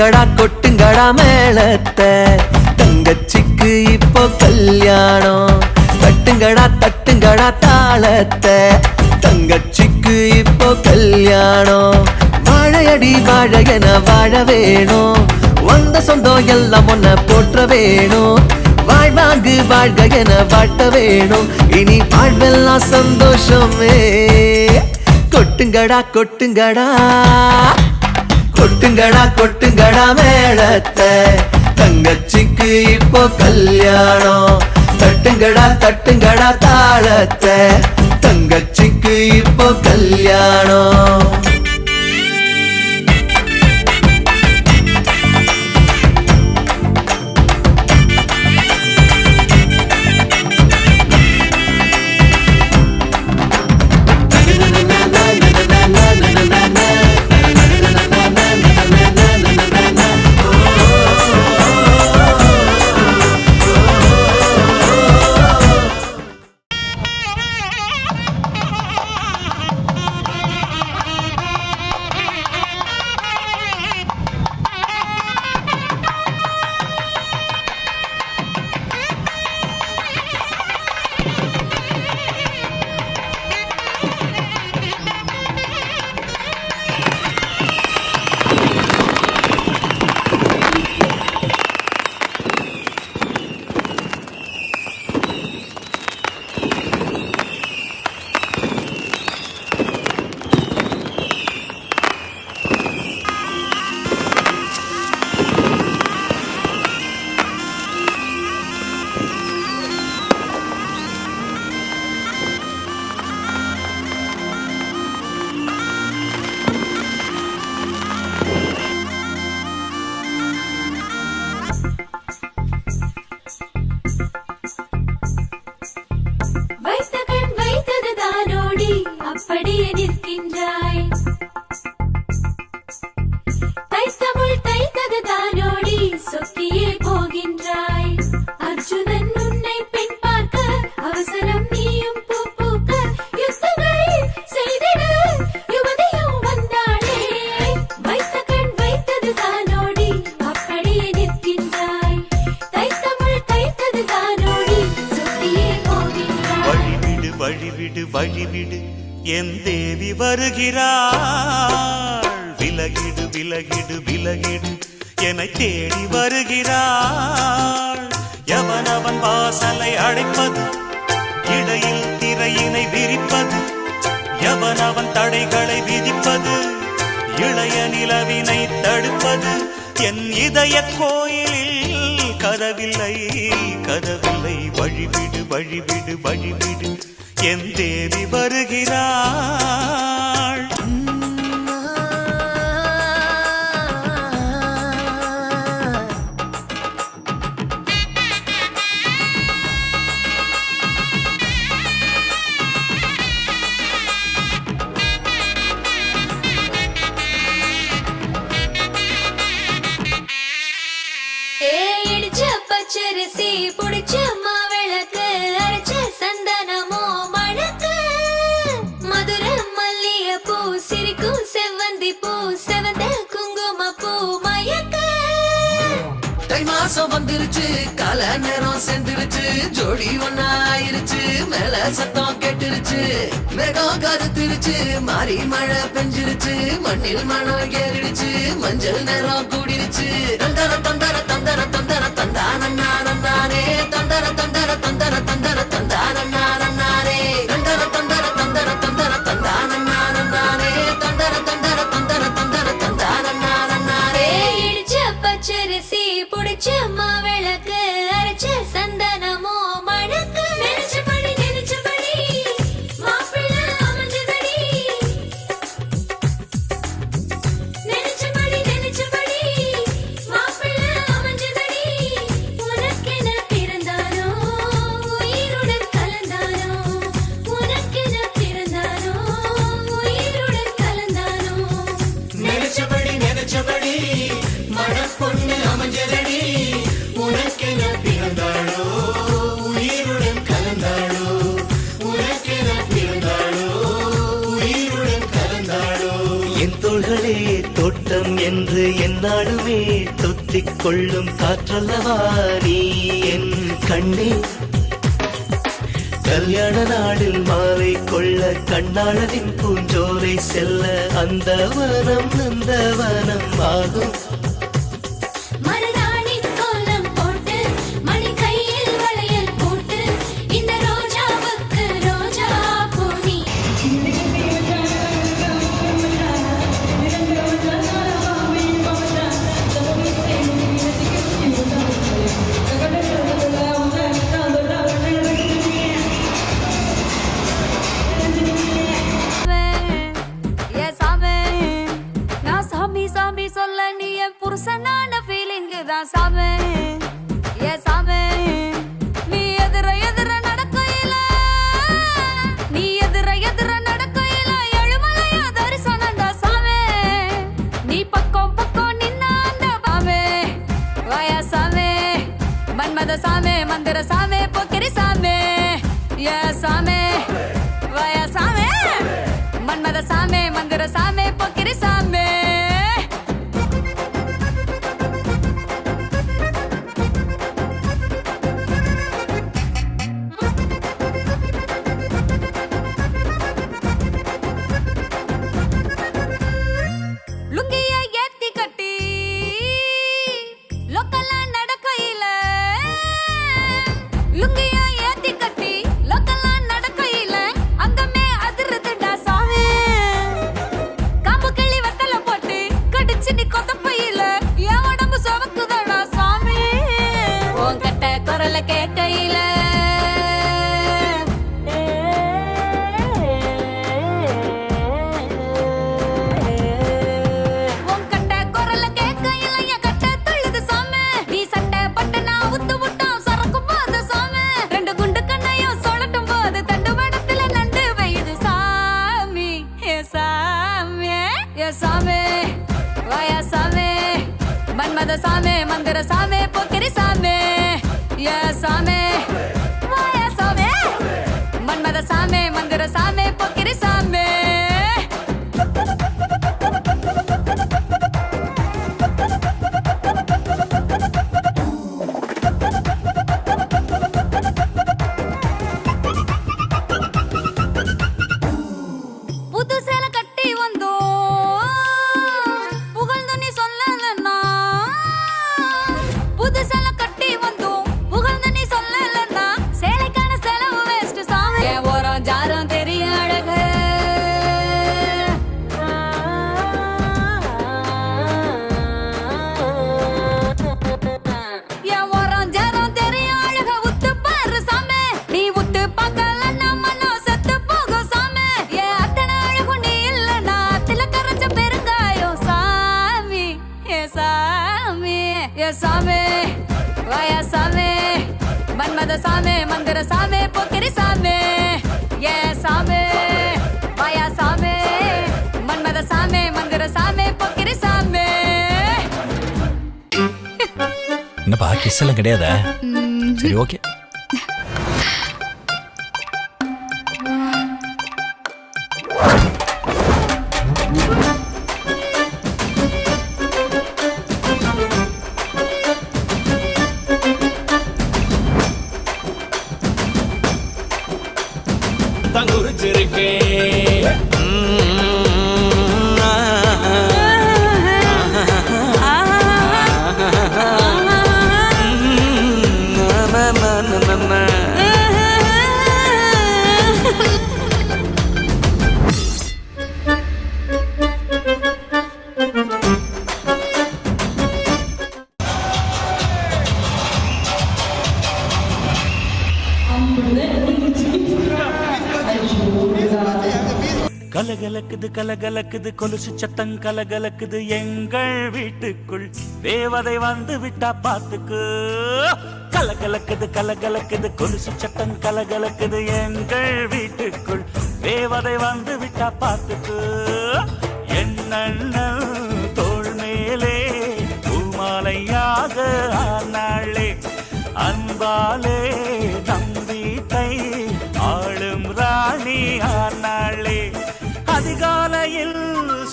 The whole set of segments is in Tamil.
கொட்டுங்கடா கொட்டுங்கடா மேளத்தை தங்கச்சிக்கு இப்போ கல்யாணம் தட்டுங்கடா தட்டுங்கடா தாளத்தை தங்கச்சிக்கு இப்போ கல்யாணம் வாழையடி வாழையன வாழ வேணும் வந்த சொந்தம் எல்லாம் ஒன்ன போற்ற வேணும் வாழ்வாங்கு வாழ்க என வாட்ட வேணும் இனி வாழ்வெல்லாம் சந்தோஷமே கொட்டுங்கடா கொட்டுங்கடா கொட்டுங்கடா கொட்டுங்கடா மேளத்தை தங்கச்சிக்கு இப்போ கல்யாணம் தட்டுங்கடா தட்டுங்கடா தாளத்தை தங்கச்சிக்கு இப்போ கல்யாணம் அப்படியே நிற்கின்றாய் தைத்தமுள் தைத்தது தானோடி சொக்கியே போகின்றாய் அர்ஜுனன் உன்னை பெண் பார்க்க அவசரம் நீயும் பூ பூக்க யுத்தங்கள் செய்திட யுவதியும் வந்தாளே வைத்த கண் வைத்தது தானோடி அப்படியே நிற்கின்றாய் தைத்தமுள் தைத்தது தானோடி சொக்கியே போகின்றாய் வழிவிடு வழிவிடு வழிவிடு என் தேவி வருகிறாள் விலகிடு விலகிடு விலகிடு என்னை தேடி வருகிறாள் எவனவன் வாசலை அடைப்பது இடையில் திரையினை விரிப்பது எவனவன் தடைகளை விதிப்பது இளைய நிலவினை தடுப்பது என் இதய கோயிலில் கதவில்லை கதவில்லை வழிவிடு வழிவிடு வழிவிடு என் தேவி வருகிறாள் இடிச்ச பச்சரிசி புடிச்ச மாவிளக்கு அரைச்ச சந்தனமோ மணக்கு மதுர மல்லிய பூ சிரிக்கும் செவ்வந்தி பூ செவந்த குங்கும பூ மயக்க தை மாசம் வந்துருச்சு கால நேரம் சென்றுருச்சு ஜோடி ஒன்னா ஆயிருச்சு மேல சத்தம் கேட்டுருச்சு மேகம் கருத்துருச்சு மாறி மழை பெஞ்சிருச்சு மண்ணில் மணம் ஏறிடுச்சு மஞ்சள் நேரம் கூடிருச்சு தந்தர தந்தர தந்தர தந்தர தந்தானே தந்தர தந்தர தந்தர தந்தர தந்தானே தந்தர தந்தர தந்தர தந்தர தந்தானே தந்தர தந்தர தந்தர தந்தர தந்தானே இடிச்ச பச்சரிசி புடிச்ச மாவிளக்கு அரைச்ச சந்தனமோ மணக்கு நினைச்சபடி மாப்பிள்ள அமைஞ்சதடி நினைச்சபடி மாப்பிள்ள அமைஞ்சதடி உனக்கென பிறந்தானோ முத்தம் என்று என்னாலுமே தொத்திக் கொள்ளும் காற்றல்லவா நீ என் கண்ணே. கல்யாண நாளில் மாலை கொள்ள கண்ணாளரின் பூஞ்சோலை செல்ல அந்த வனம் ஆகும். மருதாணி கோலம் போட்டு மணி கையில் வளையல் போட்டு இந்த ரோஜாவுக்கு ரோஜா பூனி சாமி சொல்ல நீ என் புருஷனான ஃபீலிங் தான் சாமி. ஏ சாமி நீ எதிர நடக்கையில நடக்கையில எழுமலையா தரிசனண்டா சாமி. நீ பக்கம் நின்ன அந்த பாமே வயா சாமி மன்மத சாமி மந்திர சாமி பொக்கிரி சாமி. ஏ சாமி வயா சாமி மன்மத சாமி மந்திர சாமி பொக்கிரி சாமி. லுங்கிய ஏத்தி கட்டி லோக்கல்ல நடக்கையில லுங்கிய ஏத்தி கட்டி லோக்கல்ல நடக்கையில அங்கமே அதிருதுடா சாமி. காம்பு கிளி வத்தல போட்டு கடிச்சு நீ கொத்தப்பையில என் உடம்பு சவக்குதடா சாமி. உன் கட்ட குரல கேட்கையில மன்மத சாமி மந்திர சாமி பொக்கிரி சாமி. ஏ சாமி வாயா சாமி மன்மத சாமி மந்திர சாமி பொக்கிரி சாமி. புது சேலை கட்டி வந்தோம் புகழ்ந்து நீ சொல்லலன்னா. புது சேலை கட்டி வந்தோம் புகழ்ந்து நீ சொல்லலன்னா சேலைக்கான செலவு வேஸ்ட் சாமி. என் ஓரம் ஜாரம் தெரியும் அழகு என் ஓரம் ஜாரம் தெரியும் அழக உத்து பாரு சாமி. நீ உத்து பார்க்கலன்னா மனம் செத்து போகும் சாமி. என் அத்தனை அழகு நீ இல்லைன்னா அத்தில கரைச்ச பெருங்காயம் சாமி. ஏ சாமி ஏ சாமி வயா சாமி மன்மத சாமி மந்திர சாமி பொக்கிரி சாமி. ஏ சாமி வயா சாமி மன்மத சாமி மந்திர சாமி பொக்கிரி சாமி. என்னப்பா கிஸ் எல்லாம் கிடையாதா? சரி ஓகே. கலகலக்குது கலகலக்குது கொலுசு சத்தம் கலகலக்குது எங்கள் வீட்டுக்குள் தேவதை வந்து விட்டா பாத்துக்கு. கலகலக்குது கலகலக்குது கொலுசு சத்தம் கலகலக்குது எங்கள் வீட்டுக்குள் தேவதை வந்து விட்டா பாத்துக்கு. என்னண்ணன் தோள் மேலே பூமாலையாக ஆனாளே அன்பாலே நம் வீட்டை ஆளும் ராணி ஆனாளே. அதிகாலையில்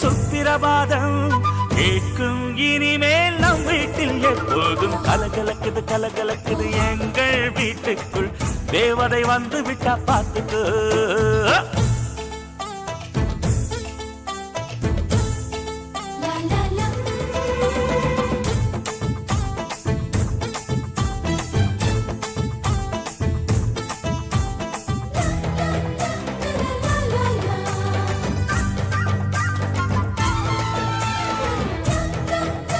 சுத்திரபாதம் கேட்கும் இனிமேல் நம் வீட்டில் எப்போதும் கலகலக்குது கலகலக்குது எங்கள் வீட்டுக்குள் தேவதை வந்து விட்டா பார்த்துக்கோ